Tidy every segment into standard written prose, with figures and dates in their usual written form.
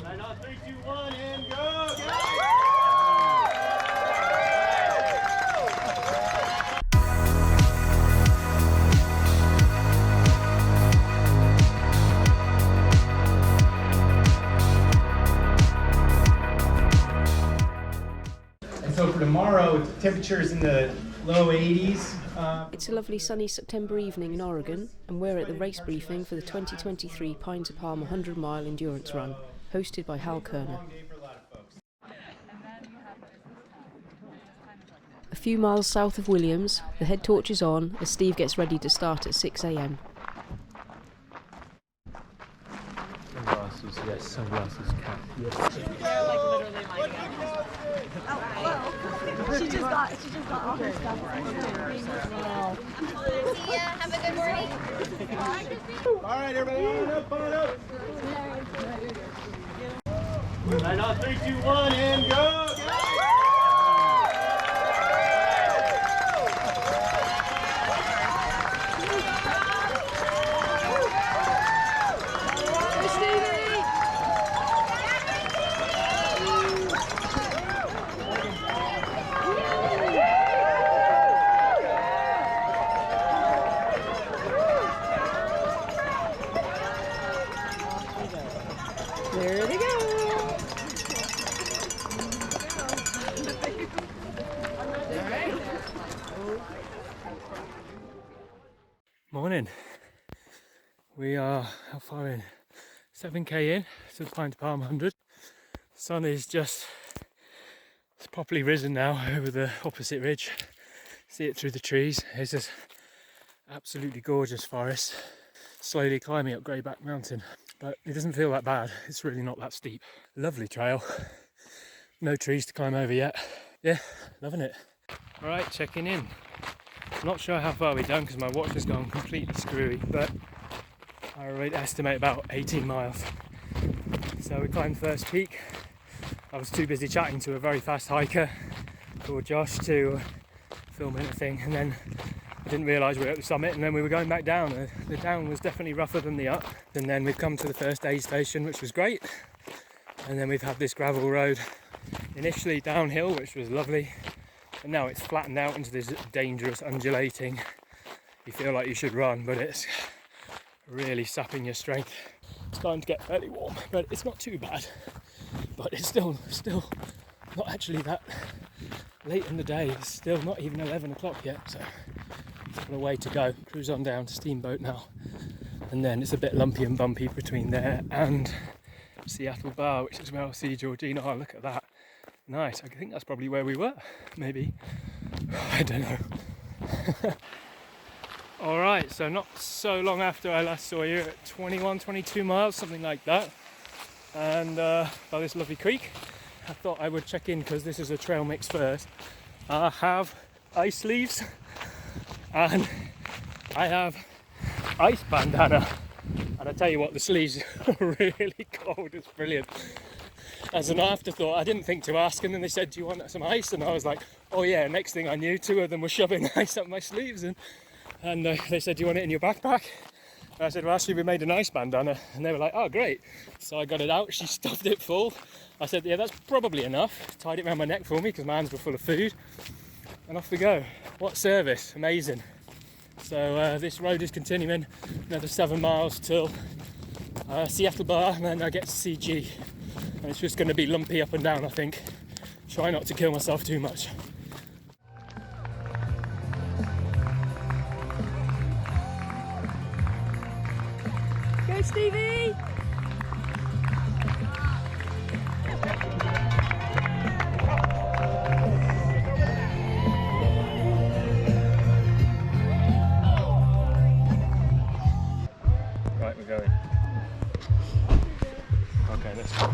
And on 3, 2, 1, and go! And so for tomorrow, temperatures in the low 80s. It's a lovely sunny September evening in Oregon, and we're at the race briefing for the 2023 Pine to Palm 100-mile endurance run, hosted by Hal Kerner. A few miles south of Williams, the head torch is on as Steve gets ready to start at 6 a.m. Sunglasses, yes, sunglasses, cap. Yes. They're like literally lining up. Oh, she just got all her stuff. See ya. Have a good morning. All right, everybody, on up. And on 3, 2, 1, and go! There they go! Morning. We are, how far in? 7k in to the Pine to Palm 100. The sun is just, it's properly risen now over the opposite ridge. See it through the trees. It's this absolutely gorgeous forest. Slowly climbing up Greyback Mountain, but it doesn't feel that bad. It's really not that steep. Lovely trail. No trees to climb over yet. Yeah, loving it. All right, checking in. I'm not sure how far we've done because my watch has gone completely screwy, but I would estimate about 18 miles. So we climbed first peak. I was too busy chatting to a very fast hiker called Josh to film anything, and then I didn't realise we were at the summit, and then we were going back down. The down was definitely rougher than the up, and then we've come to the first aid station, which was great, and then we've had this gravel road initially downhill, which was lovely, and now it's flattened out into this dangerous undulating, you feel like you should run, but it's really sapping your strength. It's starting to get fairly warm, but it's not too bad, but it's still not actually that late in the day. It's still not even 11 o'clock yet, so a way to go. Cruise on down to Steamboat now, and then it's a bit lumpy and bumpy between there and Seattle Bar, which is where I'll see Georgina. Oh, look at that, nice. I think that's probably where we were, maybe, I don't know. All right, so not so long after I last saw you, at 22 miles, something like that, and by this lovely creek, I thought I would check in because this is a TrailMix first. I have ice sleeves and I have ice bandana, and I tell you what, the sleeves are really cold. It's brilliant. As an afterthought, I didn't think to ask, and then they said, do you want some ice? And I was like, oh yeah. Next thing I knew, 2 of them were shoving ice up my sleeves, and they said, do you want it in your backpack? And I said, well, actually we made an ice bandana, and they were like, oh great. So I got it out, she stuffed it full. I said, yeah, that's probably enough. Tied it around my neck for me because my hands were full of food, and off we go. What service, amazing. So this road is continuing another 7 miles till Seattle Bar, and then I get to CG, and it's just going to be lumpy up and down, I think. Try not to kill myself too much. Go Stevie! Right, we're going. Okay, let's go.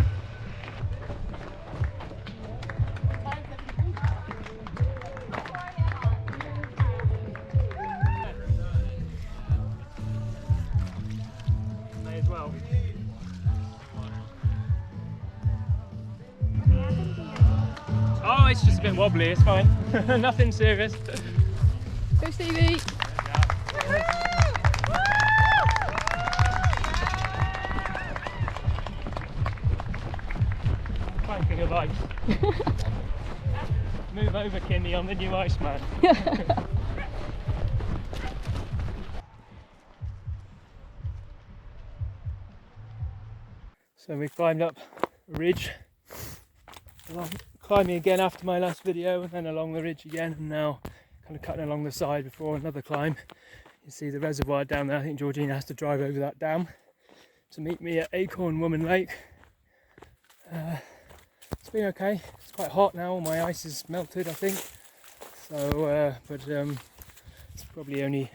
May as well. Oh, it's just a bit wobbly, it's fine. Nothing serious. Go Stevie! planking of ice. Move over, Kimmy, on the new Iceman. So we climbed up a ridge, climbing again after my last video, and then along the ridge again, and now kind of cutting along the side before another climb. You see the reservoir down there. I think Georgina has to drive over that dam to meet me at Acorn Woman Lake. It's been okay. It's quite hot now. All my ice is melted, I think. So, it's probably only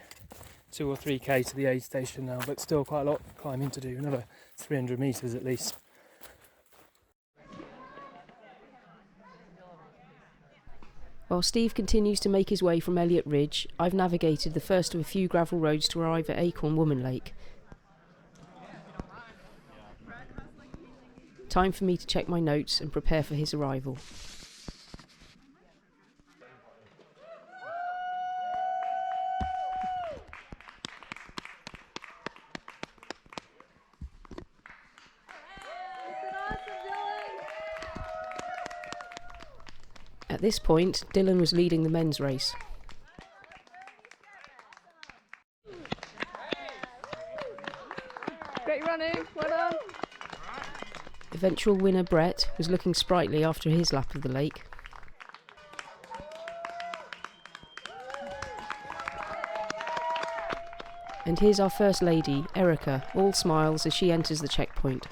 2 or 3k to the aid station now, but still quite a lot of climbing to do. Another 300 meters at least. While Steve continues to make his way from Elliott Ridge, I've navigated the first of a few gravel roads to arrive at Acorn Woman Lake. Time for me to check my notes and prepare for his arrival. At this point, Dylan was leading the men's race. Great running, well done. Eventual winner Brett was looking sprightly after his lap of the lake. And here's our first lady, Erica, all smiles as she enters the checkpoint.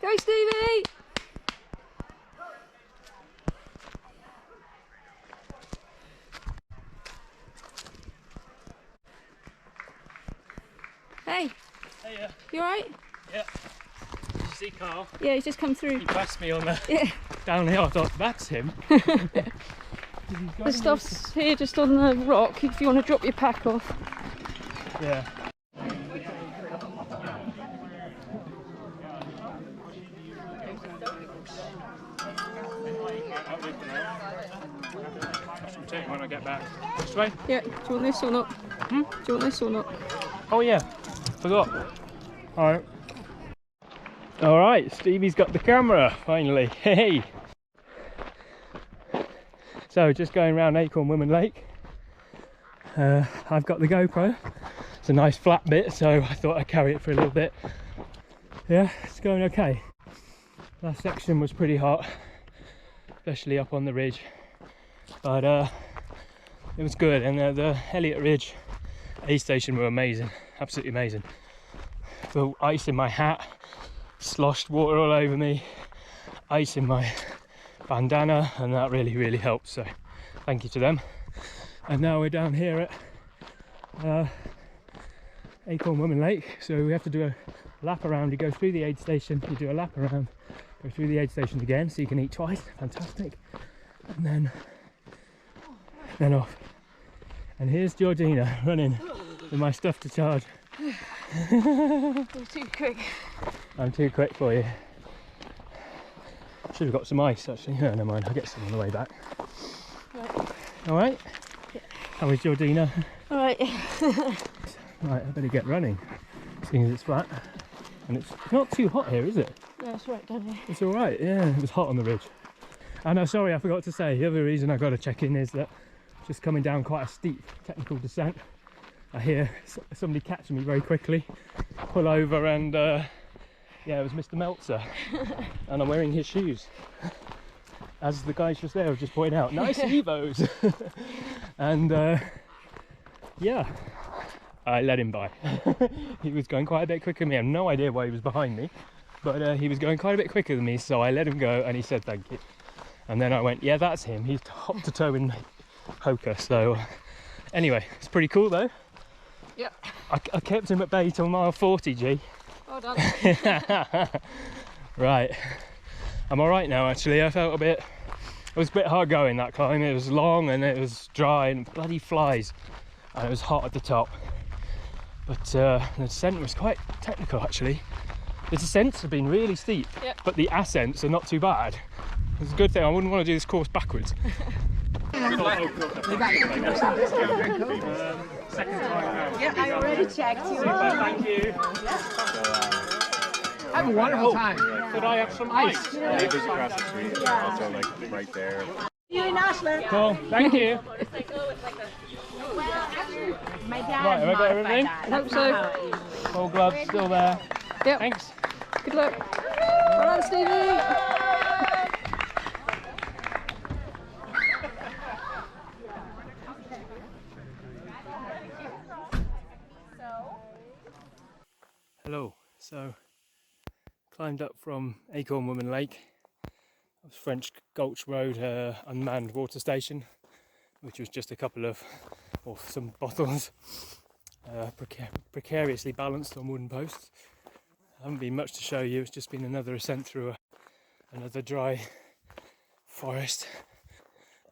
Go Stevie! Hey, Hey, you alright? yeah. Did you see Carl? Yeah, he's just come through. He passed me on the Yeah. downhill. I thought, that's him. The stuff's here just on the rock if you want to drop your pack off. Yeah. I'll take it when I get back. This way? Yeah, do you want this or not? Do you want this or not? Oh yeah, forgot. Alright. Alright, Stevie's got the camera, finally. Hey! So, just going around Acorn Woman Lake. I've got the GoPro. It's a nice flat bit, so I thought I'd carry it for a little bit. Yeah, it's going okay. Last section was pretty hot, especially up on the ridge. But it was good, and the Elliott Ridge aid station were amazing, absolutely amazing. The ice in my hat, sloshed water all over me, ice in my bandana, and that really helped, so thank you to them. And now we're down here at Acorn Woman Lake, so we have to do a lap around. You go through the aid station, you do a lap around, go through the aid station again, so you can eat twice, fantastic, and then off. And here's Georgina running with my stuff to charge. You're too quick. I'm too quick for you. Should have got some ice actually. No, never mind, I'll get some on the way back. Right. Alright? Yeah. How is Georgina? Alright. Right, I better get running, seeing as it's flat. And it's not too hot here, is it? Yeah, it's right down here. It's alright, yeah, it was hot on the ridge. And oh, sorry, I forgot to say, the other reason I got to check in is that just coming down quite a steep technical descent, I hear somebody catching me very quickly, pull over, and yeah, it was Mr. Meltzer, and I'm wearing his shoes. As the guys just there have just pointed out, nice Evos. And yeah, I let him by. He was going quite a bit quicker than me. I have no idea why he was behind me, but he was going quite a bit quicker than me, so I let him go, and he said thank you. And then I went, yeah, that's him. He's top to toe in poker. So anyway, it's pretty cool though. Yeah. I kept him at bay till mile 40, G. Well done. Right, I'm all right now actually. I felt it was a bit hard going, that climb. It was long and it was dry and bloody flies, and it was hot at the top, but the descent was quite technical actually. The descents have been really steep, but the ascents are not too bad. It's a good thing. I wouldn't want to do this course backwards. Second time out. Yeah, I already checked you. Thank you. Have a wonderful time. Could I have some ice? Neighbors across the street, also like right there. See you in Ashland. Cool. Thank you. My dad Right, have I got everything? I hope so. All gloves still there. Yep. Thanks. Good luck. Well done, Stevie. Hello. So, climbed up from Acorn Woman Lake. That was French Gulch Road unmanned water station, which was just a couple of, or some bottles, precariously balanced on wooden posts. Haven't been much to show you. It's just been another ascent through another dry forest.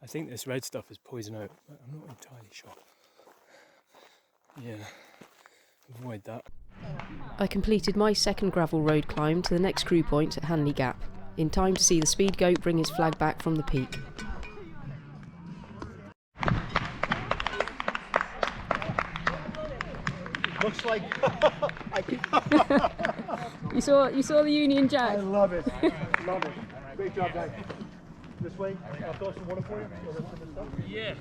I think this red stuff is poison oak, but I'm not entirely sure. Yeah, avoid that. I completed my second gravel road climb to the next crew point at Hanley Gap, in time to see the speed goat bring his flag back from the peak. Looks like You saw the Union Jack. I love it. Love it. Great job, guys. This way. I'll throw some water for you. Yeah,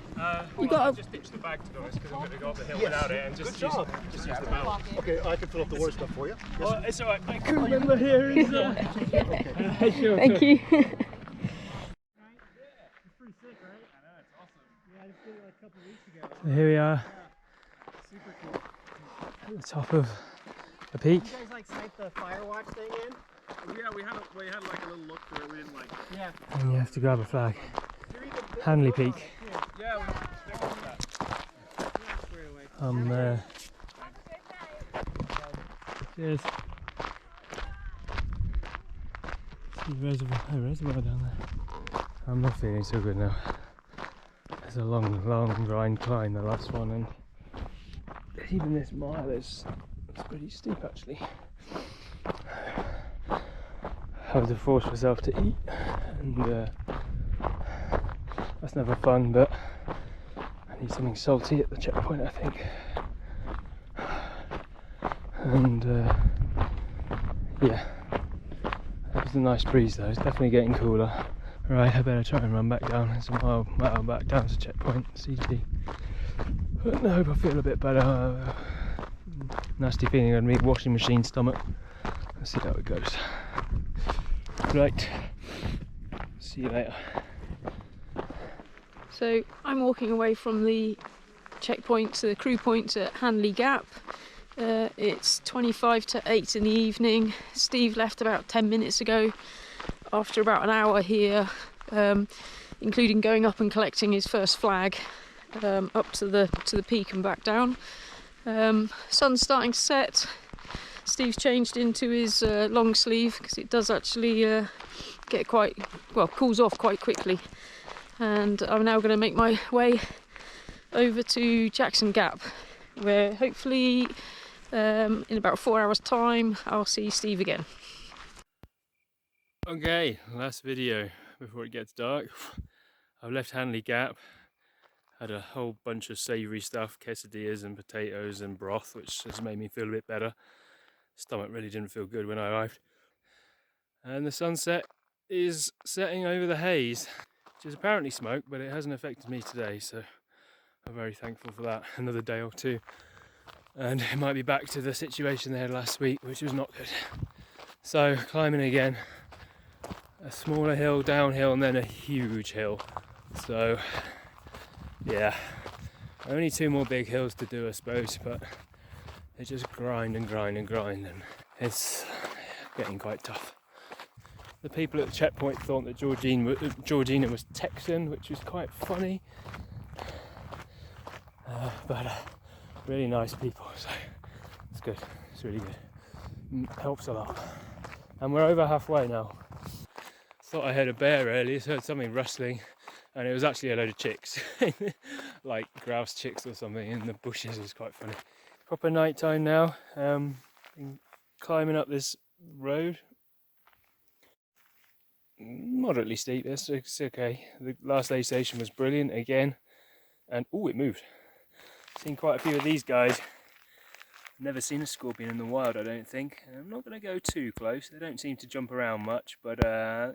You got a- just ditch the bag to be honest, because I'm going to go up the hill without it and just use the belt. Okay, I can fill up the water stuff for you. Yes. Oh, it's alright, my crew member here is Thank you. So here we are, at the top of the peak. You guys like snipe the fire watch thing in? Yeah, we had like a little look for it. We didn't like it. Yeah. And you have to grab a flag. Hanley Peak. Yeah, we stick with that. I'm there. Cheers. See reservoir down there. I'm not feeling so good now. It's a long grind climb, the last one, and even this mile is pretty steep actually. I have to force myself to eat, and that's never fun, but I need something salty at the checkpoint, I think. And yeah, that was a nice breeze though. It's definitely getting cooler. Right, I better try and run back down. It's a mile back down to checkpoint CG. But I hope I feel a bit better. Nasty feeling on me, washing machine stomach. Let's see how it goes. Right, see you later. So I'm walking away from the checkpoint to the crew point at Hanley Gap. It's 25 to 8 in the evening. Steve left about 10 minutes ago after about an hour here, including going up and collecting his first flag up to the peak and back down. Sun's starting to set. Steve's changed into his long sleeve because it does actually get cools off quite quickly. And I'm now going to make my way over to Jackson Gap, where hopefully in about 4 hours time I'll see Steve again. Okay, last video before it gets dark. I've left Hanley Gap, had a whole bunch of savoury stuff, quesadillas and potatoes and broth, which has made me feel a bit better. Stomach really didn't feel good when I arrived. And the sunset is setting over the haze, which is apparently smoke, but it hasn't affected me today, so I'm very thankful for that. Another day or two. And it might be back to the situation they had last week, which was not good. So, climbing again. A smaller hill, downhill, and then a huge hill. So, yeah, only 2 more big hills to do, I suppose, but they just grind and grind and grind, and it's getting quite tough. The people at the checkpoint thought that Georgina was Texan, which was quite funny, but really nice people, so it's good, it's really good, helps a lot. And we're over halfway now. Thought I heard a bear earlier, so I heard something rustling, and it was actually a load of chicks, like grouse chicks or something in the bushes. It was quite funny. Proper night time now. Been climbing up this road. moderately steep. It's okay. The last aid station was brilliant again, and oh, it moved. Seen quite a few of these guys. Never seen a scorpion in the wild, I don't think. I'm not going to go too close. They don't seem to jump around much, but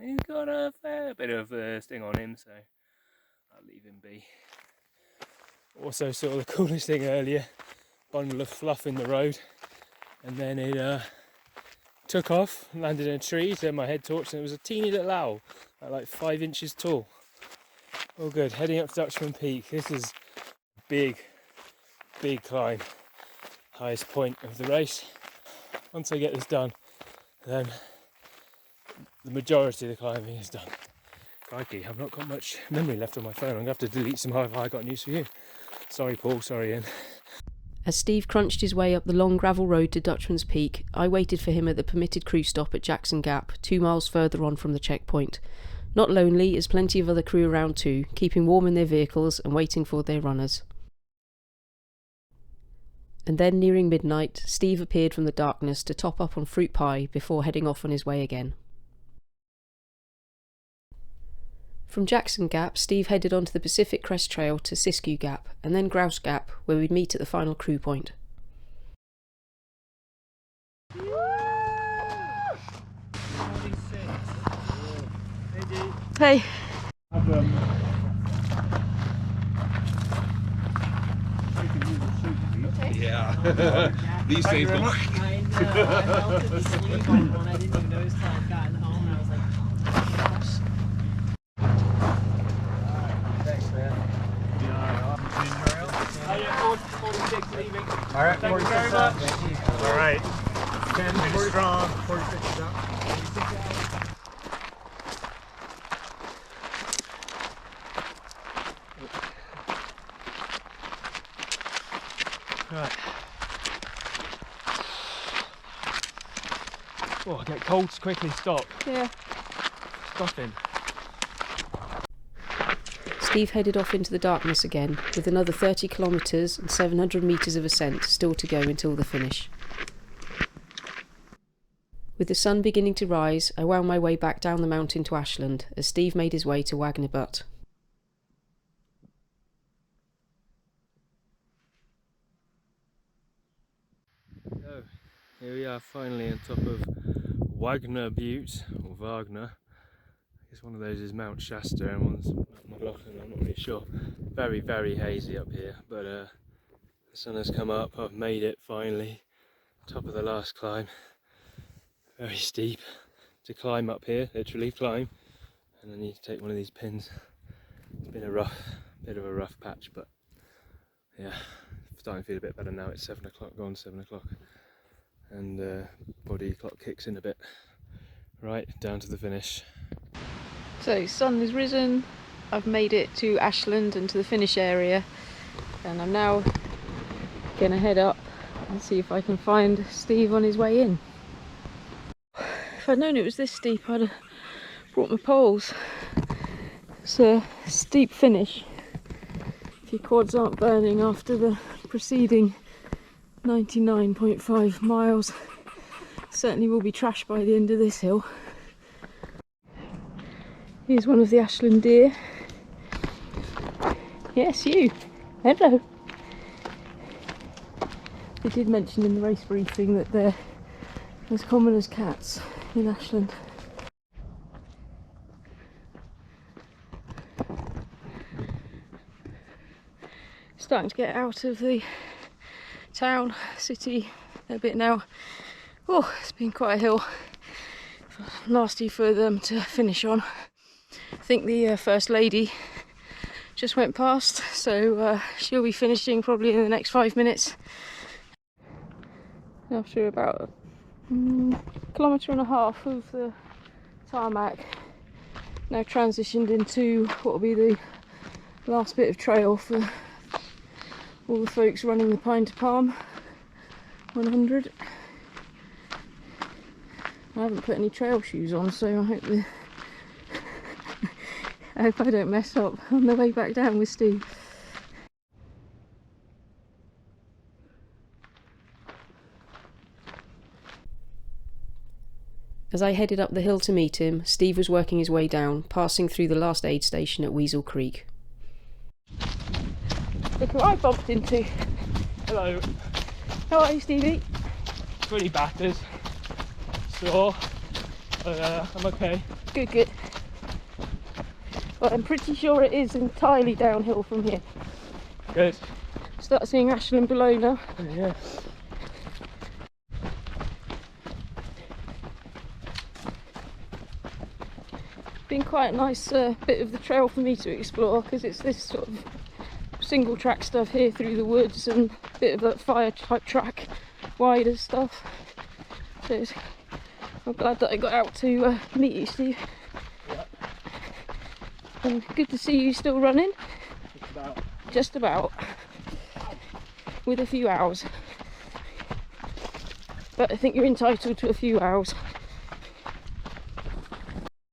he's got a fair bit of sting on him, so I'll leave him be. Also saw the coolest thing earlier, bundle of fluff in the road, and then it took off, landed in a tree, turned my head torch, and it was a teeny little owl, like 5 inches tall. All good, heading up to Dutchman Peak. This is a big climb. Highest point of the race. Once I get this done, then the majority of the climbing is done. Crikey, I've not got much memory left on my phone. I'm going to have to delete some I got news for you. Sorry Paul, sorry Ian. As Steve crunched his way up the long gravel road to Dutchman's Peak, I waited for him at the permitted crew stop at Jackson Gap, 2 miles further on from the checkpoint. Not lonely, as plenty of other crew around too, keeping warm in their vehicles and waiting for their runners. And then, nearing midnight, Steve appeared from the darkness to top up on fruit pie before heading off on his way again. From Jackson Gap, Steve headed onto the Pacific Crest Trail to Siskiyou Gap, and then Grouse Gap, where we'd meet at the final crew point. Hey! Yeah. These days don't work. I know. I melted the sleeve on one. I didn't even notice till I'd gotten home. I was like, oh my gosh. Thanks, man. Oh yeah, 46 leaving. All right, Thank you very much. All right. 10 strong, 46 is up. Right. Oh, I get cold to quickly stop. Yeah. Stopping. Steve headed off into the darkness again, with another 30 kilometres and 700 metres of ascent still to go until the finish. With the sun beginning to rise, I wound my way back down the mountain to Ashland as Steve made his way to Wagner Butte. So, here we are finally on top of Wagner Butte, or Wagner. I guess one of those is Mount Shasta and one's Mount Lachlan, I'm not really sure. Very, very hazy up here, but the sun has come up, I've made it finally. Top of the last climb. Very steep to climb up here, literally climb. And I need to take one of these pins. It's been a bit of a rough patch, but yeah, starting to feel a bit better now. It's 7 o'clock, gone 7 o'clock. And body clock kicks in a bit. Right, down to the finish. So, sun has risen, I've made it to Ashland and to the finish area, and I'm now going to head up and see if I can find Steve on his way in. If I'd known it was this steep, I'd have brought my poles. It's a steep finish. If your quads aren't burning after the preceding 99.5 miles, certainly will be trashed by the end of this hill. Here's one of the Ashland deer. Yes, you. Hello. They did mention in the race briefing that they're as common as cats in Ashland. Starting to get out of the town, city a bit now. Oh, it's been quite a hill. Nasty for them to finish on. I think the First Lady just went past, so she'll be finishing probably in the next 5 minutes. After about a kilometre and a half of the tarmac, now transitioned into what will be the last bit of trail for all the folks running the Pine to Palm 100. I haven't put any trail shoes on, so I hope I don't mess up on the way back down with Steve. As I headed up the hill to meet him, Steve was working his way down, passing through the last aid station at Weasel Creek. Look who I bumped into. Hello. How are you, Stevie? Pretty battered. Sore. But I'm okay. Good, good. Well, I'm pretty sure it is entirely downhill from here. Good. Start seeing Ashland below now. Yeah. Been quite a nice bit of the trail for me to explore, because it's this sort of single track stuff here through the woods and a bit of that fire type track, wider stuff. So I'm glad that I got out to meet you, Steve. Yep. And good to see you still running. Just about. Just about. With a few hours. But I think you're entitled to a few hours.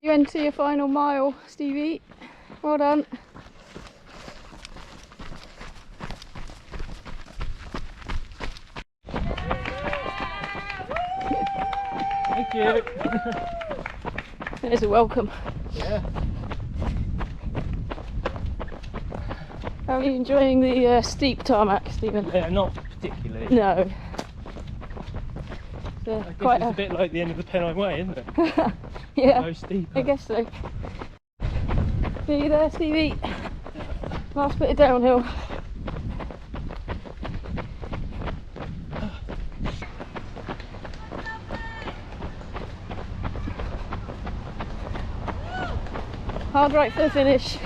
You enter your final mile, Stevie. Well done. Thank you. There's a welcome. Yeah. How are you enjoying the steep tarmac, Stephen? Yeah, not particularly. No. I guess Quite it's a bit like the end of the Pennine Way, isn't it? yeah, So steep. I guess so. Are you there, Stevie? Last bit of downhill. Hard right for the finish.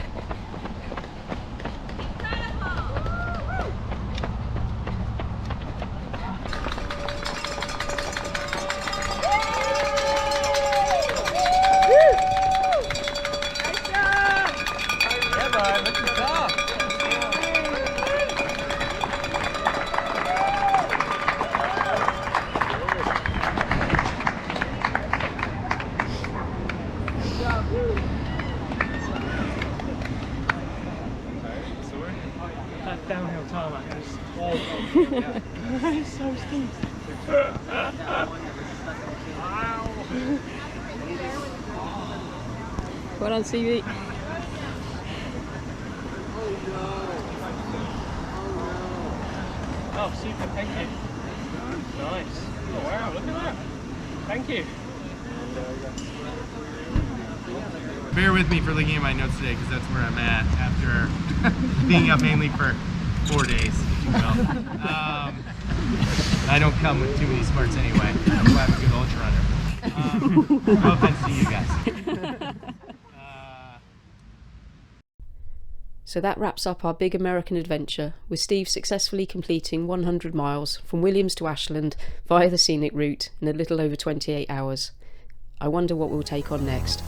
That downhill tarmac is awful. It's so steep. Well done, Stevie. Oh, super, thank you. Nice. Oh, wow, look at that. Thank you. Bear with me for looking at my notes today, because that's where I'm at after being up mainly for 4 days, if you will. I don't come with too many smarts anyway. That's why I'm a good ultra runner. No offense to you guys. So that wraps up our big American adventure, with Steve successfully completing 100 miles from Williams to Ashland via the scenic route in a little over 28 hours. I wonder what we'll take on next.